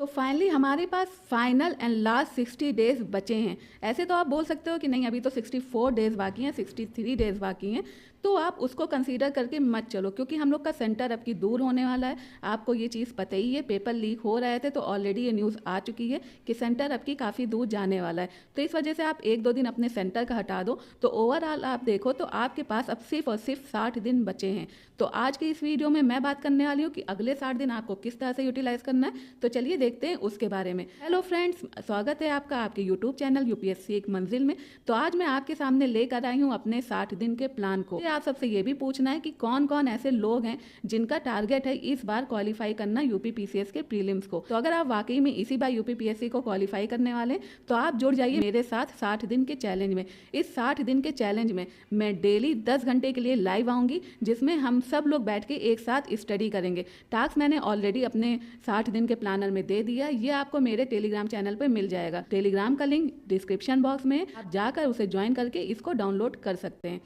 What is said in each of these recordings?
तो फाइनली हमारे पास final and last 60 days बचे हैं। ऐसे तो आप बोल सकते हो कि नहीं अभी तो 64 डेज बाकी हैं, 63 डेज बाकी हैं, तो आप उसको कंसीडर करके मत चलो क्योंकि हम लोग का सेंटर अब की दूर होने वाला है। आपको ये चीज़ पता ही है, पेपर लीक हो रहे थे तो ऑलरेडी ये न्यूज़ आ चुकी है कि सेंटर अब की काफ़ी दूर जाने वाला है। तो इस वजह से आप 1-2 दिन अपने सेंटर का हटा दो, तो ओवरऑल आप देखो तो आपके पास अब सिर्फ और सिर्फ 60 दिन बचे हैं। तो आज की इस वीडियो में मैं बात करने वाली हूँ कि अगले 60 दिन आपको किस तरह से यूटिलाइज करना है। तो चलिए देखते हैं उसके बारे में। हेलो फ्रेंड्स, स्वागत है आपका आपके यूट्यूब चैनल यूपीएससी एक मंजिल में। तो आज मैं आपके सामने लेकर आई हूँ अपने 60 दिन के प्लान को। आप सबसे ये भी पूछना है कि कौन कौन ऐसे लोग हैं जिनका टारगेट है इस बार क्वालिफाई करना यूपी पीसीएस के प्रीलिम्स को। तो अगर आप वाकई में इसी बार यूपी पीएससी को क्वालिफाई करने वाले तो आप जुड़ जाइए मेरे साथ 60 दिन के चैलेंज में। इस 60 दिन के चैलेंज में मैं डेली 10 घंटे के लिए लाइव आऊँगी, जिसमें हम सब लोग बैठ के एक साथ स्टडी करेंगे। टास्क मैंने ऑलरेडी अपने 60 दिन के प्लानर में दे दिया, ये आपको मेरे टेलीग्राम चैनल पे मिल जाएगा। टेलीग्राम का लिंक डिस्क्रिप्शन बॉक्स में, आप जाकर उसे ज्वाइन करके इसको डाउनलोड कर सकते हैं।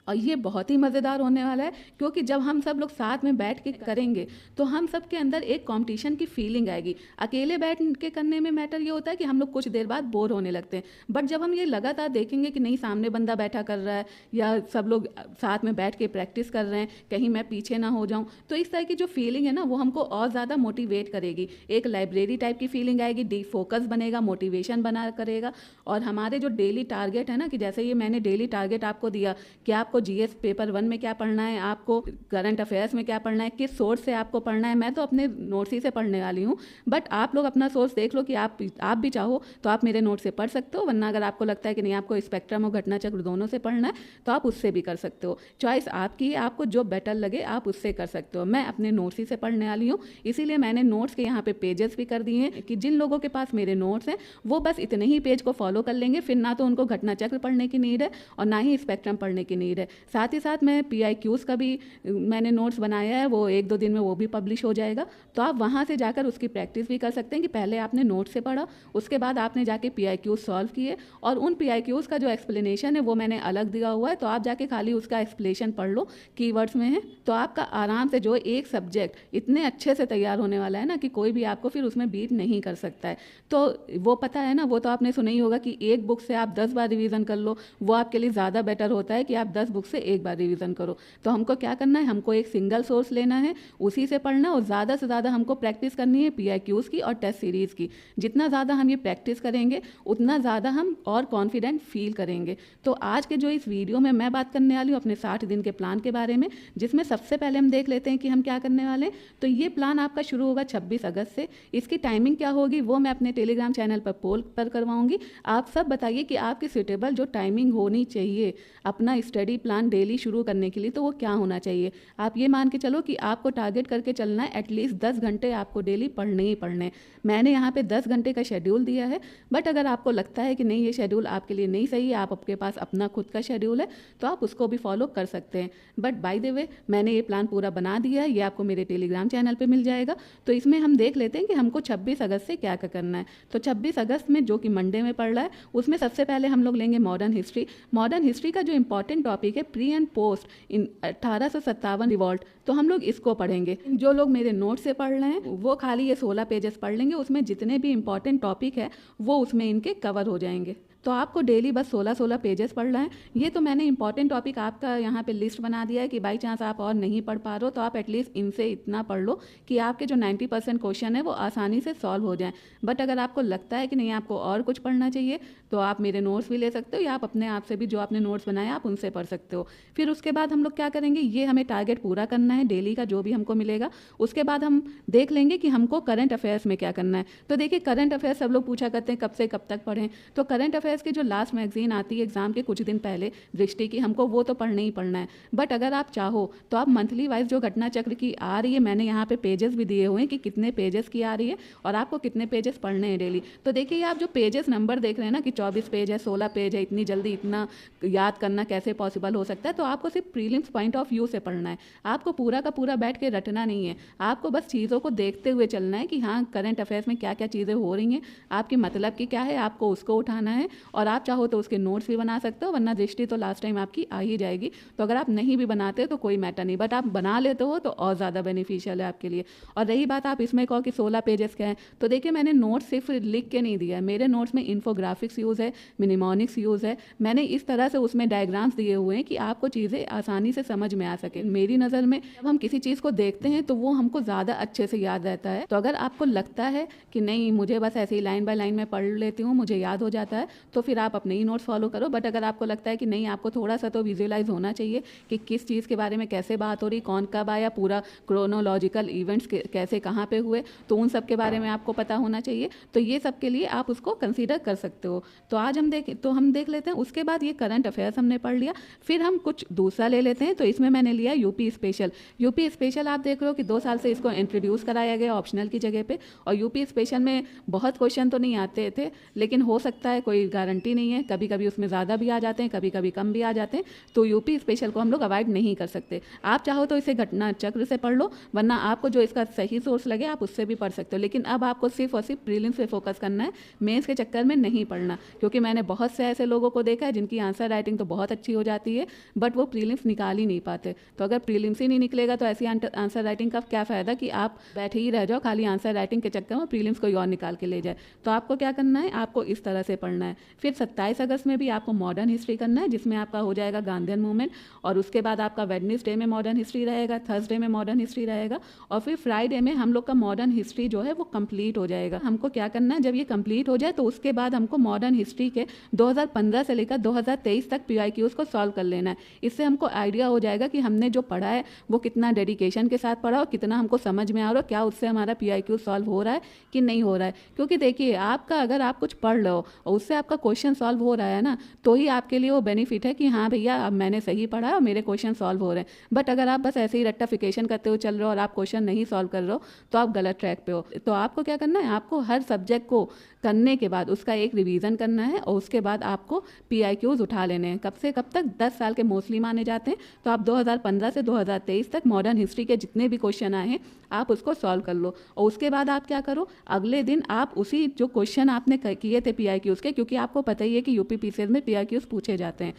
और ये बहुत ही मज़ेदार होने वाला है क्योंकि जब हम सब लोग साथ में बैठ के करेंगे तो हम सब के अंदर एक कंपटीशन की फीलिंग आएगी। अकेले बैठ के करने में मैटर ये होता है कि हम लोग कुछ देर बाद बोर होने लगते हैं, बट जब हम ये लगातार देखेंगे कि नहीं सामने बंदा बैठा कर रहा है या सब लोग साथ में बैठ के प्रैक्टिस कर रहे हैं, कहीं मैं पीछे ना हो जाऊँ, तो इस तरह की जो फीलिंग है ना वो हमको और ज़्यादा मोटिवेट करेगी। एक लाइब्रेरी टाइप की फीलिंग आएगी, डी फोकस बनेगा, मोटिवेशन बना करेगा। और हमारे जो डेली टारगेट है ना, कि जैसे ये मैंने डेली टारगेट आपको दिया कि आपको जीएस पेपर 1 में क्या पढ़ना है, आपको करंट अफेयर्स में क्या पढ़ना है, किस सोर्स से आपको पढ़ना है। मैं तो अपने नोट्स ही से पढ़ने वाली हूँ, बट आप लोग अपना सोर्स देख लो कि आप भी चाहो तो आप मेरे नोट से पढ़ सकते हो, वरना अगर आपको लगता है कि नहीं आपको स्पेक्ट्रम और घटना चक्र दोनों से पढ़ना है तो आप उससे भी कर सकते हो। चॉइस आपकी है, आपको जो बेटर लगे आप उससे कर सकते हो। मैं अपने नोट्स ही से पढ़ने वाली हूँ, इसीलिए मैंने नोट्स के यहाँ पे पेजेस भी कर दिए हैं कि जिन लोगों के पास मेरे नोट्स हैं वो बस इतने ही पेज को फॉलो कर लेंगे, फिर ना तो उनको घटना चक्र पढ़ने की नीड है और ना ही स्पेक्ट्रम पढ़ने की नीड है। साथ ही साथ मैं PIQs का भी मैंने नोट्स बनाया है, वो 1-2 दिन में वो भी पब्लिश हो जाएगा। तो आप वहाँ से जाकर उसकी प्रैक्टिस भी कर सकते हैं कि पहले आपने नोट से पढ़ा, उसके बाद आपने जाके PIQs सॉल्व किए और उन PIQs का जो एक्सप्लेनेशन है वो मैंने अलग दिया हुआ है, तो आप जाके खाली उसका एक्सप्लेनेशन पढ़ लो, कीवर्ड्स में है। तो आपका आराम से जो एक सब्जेक्ट इतने अच्छे से तैयार होने वाला है ना कि कोई भी आपको फिर उसमें बीट नहीं कर सकता है। तो वो पता है ना, वो तो आपने सुना ही होगा कि एक बुक से आप 10 बार रिवीजन कर लो, वो आपके लिए ज़्यादा बेटर होता है कि आप 10 बुक से एक बार रिवीजन करो। तो हमको क्या करना है, हमको एक सिंगल सोर्स लेना है, उसी से पढ़ना और ज़्यादा से ज़्यादा हमको प्रैक्टिस करनी है PIQs की और टेस्ट सीरीज़ की। जितना ज़्यादा हम ये प्रैक्टिस करेंगे उतना ज़्यादा हम और कॉन्फिडेंट फील करेंगे। तो आज के जो इस वीडियो में मैं बात करने वाली हूँ अपने 60 दिन के प्लान के बारे में, जिसमें सबसे पहले हम देख लेते हैं कि हम क्या करने वाले हैं। तो ये प्लान आपका शुरू होगा 26 अगस्त से। इसकी टाइमिंग क्या होगी वो मैं अपने टेलीग्राम चैनल पर पोल पर करवाऊंगी। आप सब बताइए कि आपकी सुटेबल जो टाइमिंग होनी चाहिए अपना स्टडी प्लान डेली शुरू करने के लिए, तो वो क्या होना चाहिए। आप ये मान के चलो कि आपको टारगेट करके चलना है, एटलीस्ट 10 घंटे आपको डेली पढ़ने ही पढ़ने। मैंने यहाँ पे 10 घंटे का शेड्यूल दिया है, बट अगर आपको लगता है कि नहीं ये शेड्यूल आपके लिए नहीं सही है, आपके पास अपना खुद का शेड्यूल है, तो आप उसको भी फॉलो कर सकते हैं। बट बाय द वे मैंने ये प्लान पूरा बना दिया है, ये आपको मेरे टेलीग्राम चैनल पर मिल जाएगा। तो इसमें हम देख लेते हैं कि हमको 26 अगस्त से क्या क्या करना है। तो 26 अगस्त में जो कि मंडे में पड़ रहा है, उसमें सबसे पहले हम लोग लेंगे मॉडर्न हिस्ट्री। मॉडर्न हिस्ट्री का जो इंपॉर्टेंट टॉपिक है pre and post in 1857 revolt, तो हम लोग इसको पढ़ेंगे। जो लोग मेरे नोट से पढ़ रहे हैं वो खाली ये 16 पेजेस पढ़ लेंगे, उसमें जितने भी इंपॉर्टेंट टॉपिक है वो उसमें इनके कवर हो जाएंगे। तो आपको डेली बस 16-16 पेजेस पढ़ना है। ये तो मैंने इंपॉर्टेंट टॉपिक आपका यहाँ पे लिस्ट बना दिया है कि बाई चांस आप और नहीं पढ़ पा रहे हो तो आप एटलीस्ट इनसे इतना पढ़ लो कि आपके जो 90% क्वेश्चन है वो आसानी से सॉल्व हो जाएं। बट अगर आपको लगता है कि नहीं आपको और कुछ पढ़ना चाहिए तो आप मेरे नोट्स भी ले सकते हो या आप अपने आप से भी जो आपने नोट्स बनाए आप उनसे पढ़ सकते हो। फिर उसके बाद हम लोग क्या करेंगे, ये हमें टारगेट पूरा करना है डेली का जो भी हमको मिलेगा। उसके बाद हम देख लेंगे कि हमको करंट अफेयर्स में क्या करना है। तो देखिए करंट अफेयर्स सब लोग पूछा करते हैं कब से कब तक पढ़ें, तो करंट अफेयर्स की जो लास्ट मैगजीन आती है एग्जाम के कुछ दिन पहले दृष्टि की, हमको वो तो पढ़ना ही पढ़ना है। बट अगर आप चाहो तो आप मंथली वाइज जो घटना चक्र की आ रही है, मैंने यहाँ पे पेजेस भी दिए हुए हैं कि कितने पेजेस की आ रही है और आपको कितने पेजेस पढ़ने हैं डेली। तो देखिए आप जो पेजेस नंबर देख रहे हैं ना कि 24 पेज है, 16 पेज है, इतनी जल्दी इतना याद करना कैसे पॉसिबल हो सकता है। तो आपको सिर्फ प्रीलिम्स पॉइंट ऑफ व्यू से पढ़ना है, आपको पूरा का पूरा बैठ के रटना नहीं है। आपको बस चीज़ों को देखते हुए चलना है कि हाँ करंट अफेयर्स में क्या क्या चीज़ें हो रही हैं, आपके मतलब की क्या है, आपको उसको उठाना है और आप चाहो तो उसके नोट्स भी बना सकते हो, वरना दृष्टि तो लास्ट टाइम आपकी आ ही जाएगी। तो अगर आप नहीं भी बनाते तो कोई मैटर नहीं, बट आप बना लेते हो तो और ज़्यादा बेनिफिशियल है आपके लिए। और रही बात आप इसमें कहो कि 16 पेजेस का है, तो देखिए मैंने नोट्स सिर्फ लिख के नहीं दिया है, मेरे नोट्स में इन्फोग्राफिक्स यूज़ है, मिनिमोनिक्स यूज़ है, मैंने इस तरह से उसमें डायग्राम्स दिए हुए हैं कि आपको चीज़ें आसानी से समझ में आ सके। मेरी नज़र में जब हम किसी चीज़ को देखते हैं तो वो हमको ज़्यादा अच्छे से याद रहता है। तो अगर आपको लगता है कि नहीं मुझे बस ऐसे ही लाइन बाय लाइन में पढ़ लेती हूँ, मुझे याद हो जाता है, तो फिर आप अपने ही नोट्स फॉलो करो। बट अगर आपको लगता है कि नहीं आपको थोड़ा सा तो विजुअलाइज होना चाहिए कि किस चीज़ के बारे में कैसे बात हो रही, कौन कब आया, पूरा क्रोनोलॉजिकल इवेंट्स कैसे कहाँ पे हुए, तो उन सब के बारे में आपको पता होना चाहिए। तो ये सब के लिए आप उसको कंसीडर कर सकते हो। तो आज हम देख लेते हैं। उसके बाद ये करंट अफेयर्स हमने पढ़ लिया, फिर हम कुछ दूसरा ले लेते हैं। तो इसमें मैंने लिया यूपी स्पेशल। यूपी स्पेशल आप देख रहे हो कि 2 साल से इसको इंट्रोड्यूस कराया गया ऑप्शनल की जगह पे। और यूपी स्पेशल में बहुत क्वेश्चन तो नहीं आते थे, लेकिन हो सकता है, कोई गारंटी नहीं है, कभी कभी उसमें ज़्यादा भी आ जाते हैं, कभी कभी कम भी आ जाते हैं। तो यूपी स्पेशल को हम लोग अवॉइड नहीं कर सकते। आप चाहो तो इसे घटना चक्र से पढ़ लो, वरना आपको जो इसका सही सोर्स लगे आप उससे भी पढ़ सकते हो। लेकिन अब आपको सिर्फ और सिर्फ प्रीलिम्स पे फोकस करना है, मेंस के चक्कर में नहीं पढ़ना। क्योंकि मैंने बहुत से ऐसे लोगों को देखा है जिनकी आंसर राइटिंग तो बहुत अच्छी हो जाती है, बट वो प्रीलिम्स निकाल ही नहीं पाते। तो अगर प्रीलिम्स ही नहीं निकलेगा तो ऐसी आंसर राइटिंग का क्या फ़ायदा कि आप बैठे ही रह जाओ खाली आंसर राइटिंग के चक्कर में, प्रीलिम्स कोई और निकाल के ले जाए। तो आपको क्या करना है, आपको इस तरह से पढ़ना है। फिर 27 अगस्त में भी आपको मॉडर्न हिस्ट्री करना है, जिसमें आपका हो जाएगा गांधीयन मूवमेंट। और उसके बाद आपका वेडनेसडे में मॉडर्न हिस्ट्री रहेगा, थर्सडे में मॉडर्न हिस्ट्री रहेगा, और फिर फ्राइडे में हम लोग का मॉडर्न हिस्ट्री जो है वो कंप्लीट हो जाएगा। हमको क्या करना है, जब ये कंप्लीट हो जाए तो उसके बाद हमको मॉडर्न हिस्ट्री के 2015 से लेकर 2023 तक PYQs को सॉल्व कर लेना है। इससे हमको आइडिया हो जाएगा कि हमने जो पढ़ा है वो कितना डेडिकेशन के साथ पढ़ा और कितना हमको समझ में आ रहा है, क्या उससे हमारा PYQ सॉल्व हो रहा है कि नहीं हो रहा है। क्योंकि देखिए आपका अगर आप कुछ पढ़ लो और उससे आपका क्वेश्चन सॉल्व हो रहा है ना, तो ही आपके लिए वो बेनिफिट है कि हाँ भैया अब मैंने सही पढ़ा और मेरे क्वेश्चन सॉल्व हो रहे हैं। बट अगर आप बस ऐसे ही रट्टाफिकेशन करते हुए चल रहे हो और आप क्वेश्चन नहीं सॉल्व कर रहे हो तो आप गलत ट्रैक पे हो। तो आपको क्या करना है, आपको हर सब्जेक्ट को करने के बाद उसका एक रिवीजन करना है और उसके बाद आपको PIQs उठा लेने हैं। कब से कब तक, 10 साल के मोस्टली माने जाते हैं। तो आप 2015 से 2023 तक मॉडर्न हिस्ट्री के जितने भी क्वेश्चन आए हैं आप उसको सॉल्व कर लो। और उसके बाद आप क्या करो, अगले दिन आप उसी जो क्वेश्चन आपने किए थे PIQs के, क्योंकि आपको पता ही है कि यूपी PCS में PIQs पूछे जाते हैं,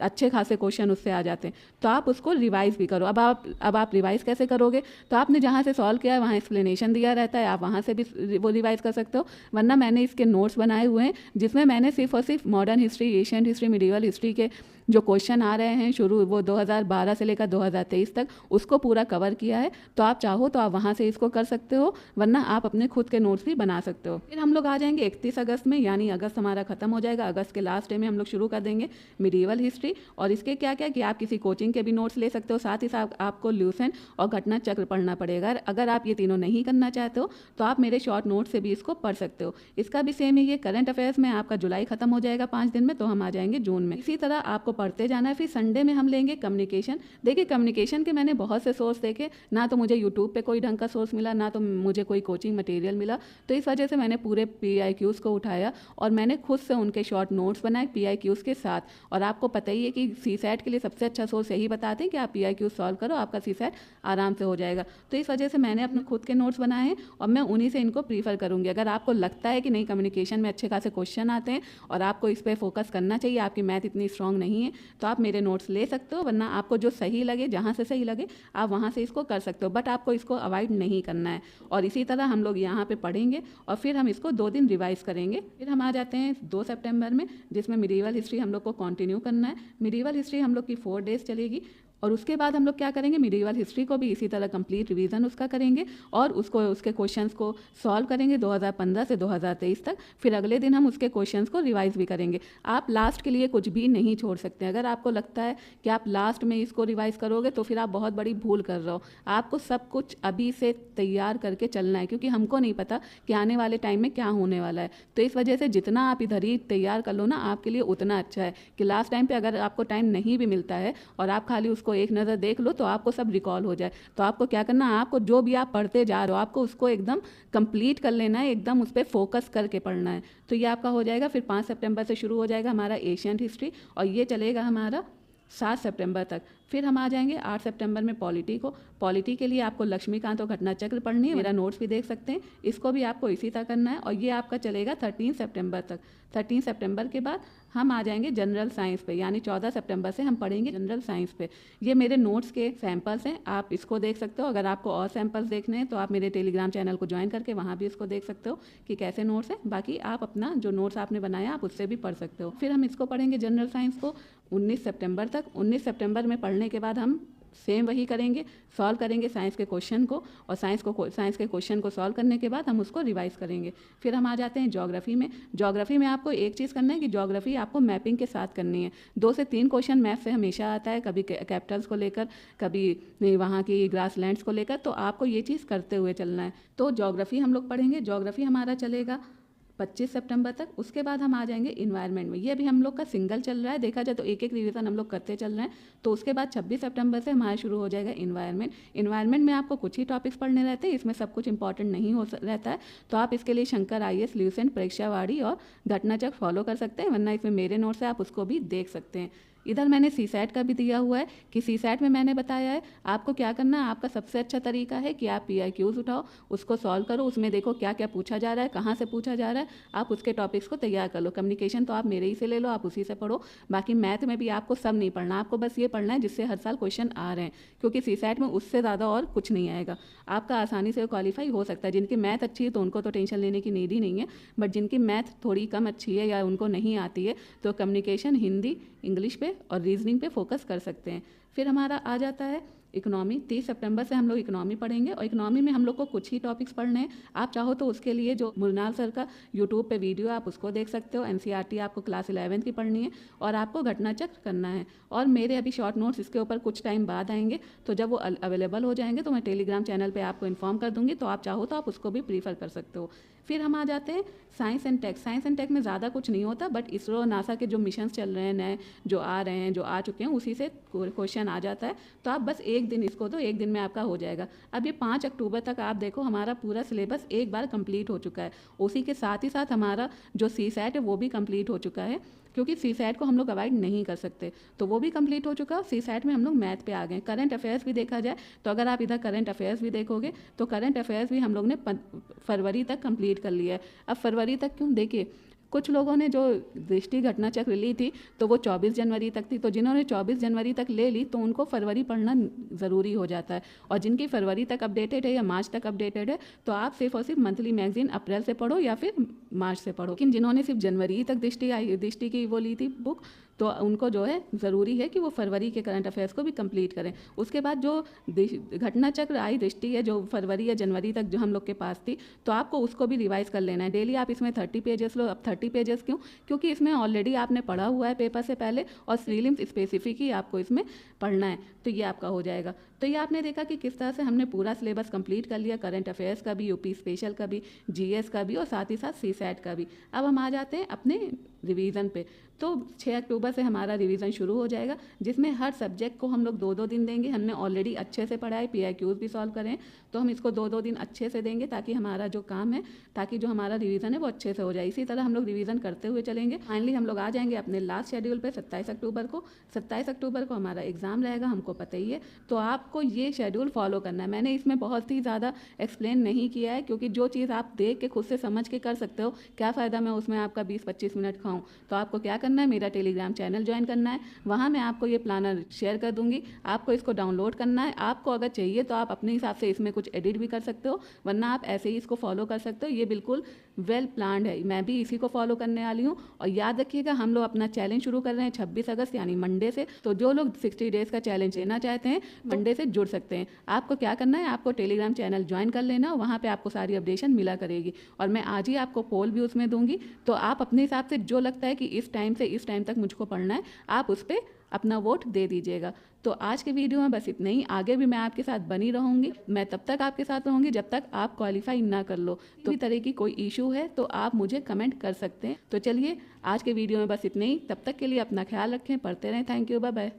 अच्छे खासे क्वेश्चन उससे आ जाते हैं, तो आप उसको रिवाइज भी करो। अब आप रिवाइज कैसे करोगे, तो आपने जहाँ से सॉल्व किया है वहाँ एक्सप्लेनेशन दिया रहता है, आप वहाँ से भी वो रिवाइज कर सकते हो। वरना मैंने इसके नोट्स बनाए हुए हैं जिसमें मैंने सिर्फ और सिर्फ modern history, ancient history, medieval history के जो क्वेश्चन आ रहे हैं शुरू वो 2012 से लेकर 2023 तक उसको पूरा कवर किया है। तो आप चाहो तो आप वहाँ से इसको कर सकते हो, वरना आप अपने खुद के नोट्स भी बना सकते हो। फिर हम लोग आ जाएंगे 31 अगस्त में, यानी अगस्त हमारा खत्म हो जाएगा। अगस्त के लास्ट डे में हम लोग शुरू कर देंगे मिडिवल हिस्ट्री। और इसके क्या क्या कि आप किसी कोचिंग के भी नोट्स ले सकते हो, साथ ही साथ आपको ल्यूसेंट और घटना चक्र पढ़ना पड़ेगा। अगर आप ये तीनों नहीं करना चाहते हो तो आप मेरे शॉर्ट नोट से भी इसको पढ़ सकते हो। इसका भी सेम है, ये करंट अफेयर्स में आपका जुलाई खत्म हो जाएगा 5 दिन में, तो हम आ जाएंगे जून में। इसी तरह आपको पढ़ते जाना है। फिर संडे में हम लेंगे कम्युनिकेशन। देखिए कम्युनिकेशन के मैंने बहुत से सोर्स देखे, ना तो मुझे यूट्यूब पे कोई ढंग का सोर्स मिला, ना तो मुझे कोई कोचिंग मटेरियल मिला। तो इस वजह से मैंने पूरे PIQs को उठाया और मैंने खुद से उनके शॉर्ट नोट्स बनाए PIQs के साथ। और आपको पता ही है कि CSAT के लिए सबसे अच्छा सोर्स यही बताते हैं कि आप PIQs सॉल्व करो, आपका CSAT आराम से हो जाएगा। तो इस वजह से मैंने अपने खुद के नोट्स बनाए हैं और मैं उन्हीं से इनको प्रीफर करूँगी। अगर आपको लगता है कि नहीं कम्युनिकेशन में अच्छे खासे क्वेश्चन आते हैं और आपको इस पर फोकस करना चाहिए, आपकी मैथ इतनी स्ट्रांग नहीं है, तो आप मेरे नोट्स ले सकते हो। वरना आपको जो सही लगे, जहाँ से सही लगे आप वहाँ से इसको कर सकते हो, बट आपको इसको अवॉइड नहीं करना है। और इसी तरह हम लोग यहाँ पे पढ़ेंगे और फिर हम इसको 2 दिन रिवाइज करेंगे। फिर हम आ जाते हैं 2 सितंबर में, जिसमें मिडिवल हिस्ट्री हम लोग को कंटिन्यू करना है। मिडिवल हिस्ट्री हम लोग की 4 डेज चलेगी और उसके बाद हम लोग क्या करेंगे, मिडिवल हिस्ट्री को भी इसी तरह कंप्लीट रिवीजन उसका करेंगे और उसके क्वेश्चंस को सॉल्व करेंगे 2015 से 2023 तक। फिर अगले दिन हम उसके क्वेश्चंस को रिवाइज भी करेंगे। आप लास्ट के लिए कुछ भी नहीं छोड़ सकते। अगर आपको लगता है कि आप लास्ट में इसको रिवाइज करोगे तो फिर आप बहुत बड़ी भूल कर रहे हो। आपको सब कुछ अभी से तैयार करके चलना है, क्योंकि हमको नहीं पता कि आने वाले टाइम में क्या होने वाला है। तो इस वजह से जितना आप इधर ही तैयार कर लो ना, आपके लिए उतना अच्छा है कि लास्ट टाइम पे अगर आपको टाइम नहीं भी मिलता है और आप खाली उसको एक नज़र देख लो तो आपको सब रिकॉल हो जाए। तो आपको क्या करना है, आपको जो भी आप पढ़ते जा रहे हो आपको उसको एकदम कंप्लीट कर लेना है, एकदम उस पर फोकस करके पढ़ना है। तो ये आपका हो जाएगा। फिर 5 सितंबर से शुरू हो जाएगा हमारा एशियंट हिस्ट्री और ये चलेगा हमारा 7 सितंबर तक। फिर हम आ जाएंगे 8 सितंबर में पॉलिटी को। पॉलिटी के लिए आपको लक्ष्मीकांत और घटना चक्र पढ़नी है, मेरा नोट्स भी देख सकते हैं, इसको भी आपको इसी तरह करना है और ये आपका चलेगा 13 सितंबर तक। 13 सितंबर के बाद हम आ जाएंगे जनरल साइंस पे, यानी 14 सितंबर से हम पढ़ेंगे जनरल साइंस पे। ये मेरे नोट्स के सैंपल्स हैं, आप इसको देख सकते हो। अगर आपको और सैंपल्स देखने हैं तो आप मेरे टेलीग्राम चैनल को ज्वाइन करके वहाँ भी इसको देख सकते हो कि कैसे नोट्स हैं। बाकी आप अपना जो नोट्स आपने बनाया आप उससे भी पढ़ सकते हो। फिर हम इसको पढ़ेंगे जनरल साइंस को 19 सितंबर तक। 19 सितंबर में पढ़ने के बाद हम सेम वही करेंगे, सॉल्व करेंगे साइंस के क्वेश्चन को, और साइंस के क्वेश्चन को सॉल्व करने के बाद हम उसको रिवाइज करेंगे। फिर हम आ जाते हैं ज्योग्राफी में। ज्योग्राफी में आपको एक चीज़ करना है कि ज्योग्राफी आपको मैपिंग के साथ करनी है। 2 से 3 क्वेश्चन मैप से हमेशा आता है, कभी कैपिटल्स को लेकर, कभी वहाँ की ग्रासलैंड्स को लेकर, तो आपको ये चीज़ करते हुए चलना है। तो ज्योग्राफी हम लोग पढ़ेंगे। ज्योग्राफी हमारा चलेगा 25 सितंबर तक। उसके बाद हम आ जाएंगे इन्वायरमेंट में। ये अभी हम लोग का सिंगल चल रहा है, देखा जाए तो एक एक रिवीजन हम लोग करते चल रहे हैं। तो उसके बाद 26 सितंबर से हमारा शुरू हो जाएगा इन्वायरमेंट। इन्वायरमेंट में आपको कुछ ही टॉपिक्स पढ़ने रहते हैं, इसमें सब कुछ इंपॉर्टेंट नहीं हो रहता है, तो आप इसके लिए शंकर IAS, ल्यूसेंट, परीक्षावाड़ी और घटनाचक्र फॉलो कर सकते हैं, वरना इसमें मेरे नोट्स है आप उसको भी देख सकते हैं। इधर मैंने CSAT का भी दिया हुआ है कि CSAT में मैंने बताया है आपको क्या करना है। आपका सबसे अच्छा तरीका है कि आप PIQs उठाओ, उसको सॉल्व करो, उसमें देखो क्या क्या पूछा जा रहा है, कहाँ से पूछा जा रहा है, आप उसके टॉपिक्स को तैयार कर लो। कम्युनिकेशन तो आप मेरे ही से ले लो, आप उसी से पढ़ो। बाकी मैथ में भी आपको सब नहीं पढ़ना, आपको बस ये पढ़ना है जिससे हर साल क्वेश्चन आ रहे हैं, क्योंकि CSAT में उससे ज़्यादा और कुछ नहीं आएगा। आपका आसानी से क्वालिफाई हो सकता है। जिनकी मैथ अच्छी है तो उनको तो टेंशन लेने की नीड ही नहीं है, बट जिनकी मैथ थोड़ी कम अच्छी है या उनको नहीं आती है तो कम्युनिकेशन, हिंदी, इंग्लिश पे और रीजनिंग पे फोकस कर सकते हैं। फिर हमारा आ जाता है इकोनॉमी। 30 सितंबर से हम लोग इकोनॉमी पढ़ेंगे और इकोनॉमी में हम लोग को कुछ ही टॉपिक्स पढ़ने हैं। आप चाहो तो उसके लिए जो मुरनाल सर का यूट्यूब पे वीडियो आप उसको देख सकते हो। NCERT आपको क्लास 11 की पढ़नी है और आपको घटना चक्र करना है। और मेरे अभी शॉर्ट नोट्स इसके ऊपर कुछ टाइम बाद आएंगे, तो जब वो अवेलेबल हो जाएंगे तो मैं टेलीग्राम चैनल पर आपको इन्फॉर्म कर दूंगी, तो आप चाहो तो आप उसको भी प्रीफर कर सकते हो। फिर हम आ जाते हैं science and tech. Science and tech में ज़्यादा कुछ नहीं होता, बट इसरो, नासा के जो मिशंस चल रहे हैं नए, जो आ रहे हैं, जो आ चुके हैं, उसी से क्वेश्चन आ जाता है। तो आप बस एक दिन इसको दो, एक दिन में आपका हो जाएगा। अब ये 5 अक्टूबर तक आप देखो हमारा पूरा सिलेबस एक बार कंप्लीट हो चुका है। उसी के साथ ही साथ हमारा जो CSAT है वो भी कंप्लीट हो चुका है, क्योंकि CSAT को हम लोग अवॉइड नहीं कर सकते, तो वो भी कंप्लीट हो चुका है। CSAT में हम लोग मैथ पे आ गए। करंट अफेयर्स भी देखा जाए तो अगर आप इधर करंट अफेयर्स भी देखोगे तो करंट अफेयर्स भी हम लोग ने फरवरी तक कंप्लीट कर लिया है। अब फरवरी तक क्यों, देखिए कुछ लोगों ने जो दृष्टि घटना चक्र ली थी तो वो 24 जनवरी तक थी, तो जिन्होंने 24 जनवरी तक ले ली तो उनको फरवरी पढ़ना ज़रूरी हो जाता है। और जिनकी फरवरी तक अपडेटेड है या मार्च तक अपडेटेड है तो आप सिर्फ और सिर्फ मंथली मैगजीन अप्रैल से पढ़ो या फिर मार्च से पढ़ो। लेकिन जिन्होंने सिर्फ जनवरी तक दृष्टि की वो ली थी बुक, तो उनको जो है ज़रूरी है कि वो फरवरी के करंट अफेयर्स को भी कंप्लीट करें। उसके बाद जो घटना चक्र आई दृष्टि है जो फरवरी या जनवरी तक जो हम लोग के पास थी, तो आपको उसको भी रिवाइज कर लेना है। डेली आप इसमें 30 पेजेस लो। अब 30 पेजेस क्यों, क्योंकि इसमें ऑलरेडी आपने पढ़ा हुआ है पेपर से पहले और प्रीलिम्स स्पेसिफिक ही आपको इसमें पढ़ना है, तो ये आपका हो जाएगा। तो ये आपने देखा कि किस तरह से हमने पूरा सिलेबस कंप्लीट कर लिया, करंट अफेयर्स का भी, यूपी स्पेशल का भी, GS का भी और साथ ही साथ CSAT का भी। अब हम आ जाते हैं अपने रिवीजन पे। तो 6 अक्टूबर से हमारा रिवीजन शुरू हो जाएगा, जिसमें हर सब्जेक्ट को हम लोग 2-2 दिन देंगे। हमने ऑलरेडी अच्छे से पढ़ा है, PIQs भी सॉल्व करें, तो हम इसको 2-2 दिन अच्छे से देंगे ताकि हमारा जो काम है, ताकि जो हमारा रिवीजन है वो अच्छे से हो जाए। इसी तरह हम लोग रिवीजन करते हुए चलेंगे। फाइनली हम लोग आ जाएंगे अपने लास्ट शेड्यूल पे 27 अक्टूबर को। 27 अक्टूबर को हमारा एग्ज़ाम रहेगा, हमको पता ही है, तो आपको ये शेड्यूल फॉलो करना है। मैंने इसमें बहुत ही ज़्यादा एक्सप्लेन नहीं किया है, क्योंकि जो चीज़ आप देख के खुद से समझ के कर सकते हो, क्या फ़ायदा मैं उसमें आपका 20-25 मिनट खाऊं। तो आपको क्या करना है, मेरा टेलीग्राम चैनल ज्वाइन करना है, वहाँ मैं आपको ये प्लानर शेयर कर दूंगी, आपको इसको डाउनलोड करना है। आपको अगर चाहिए तो आप अपने हिसाब से इसमें कुछ एडिट भी कर सकते हो, वरना आप ऐसे ही इसको फॉलो कर सकते हो। ये बिल्कुल वेल प्लान्ड है, मैं भी इसी को फॉलो करने वाली हूँ। और याद रखिएगा हम लोग अपना चैलेंज शुरू कर रहे हैं 26 अगस्त यानी मंडे से, तो जो लोग 60 डेज़ का चैलेंज लेना चाहते हैं मंडे से जुड़ सकते हैं। आपको क्या करना है, आपको टेलीग्राम चैनल ज्वाइन कर लेना, वहाँ पे आपको सारी अपडेशन मिला करेगी और मैं आज ही आपको पोल भी उसमें दूंगी। तो आप अपने हिसाब से जो लगता है कि इस टाइम से इस टाइम तक मुझको पढ़ना है, आप उस पर अपना वोट दे दीजिएगा। तो आज के वीडियो में बस इतना ही। आगे भी मैं आपके साथ बनी रहूँगी, मैं तब तक आपके साथ रहूँगी जब तक आप क्वालिफाई ना कर लो। तो इस तरह की कोई इशू है तो आप मुझे कमेंट कर सकते हैं। तो चलिए आज के वीडियो में बस इतना ही, तब तक के लिए अपना ख्याल रखें, पढ़ते रहें। Thank you, bye bye.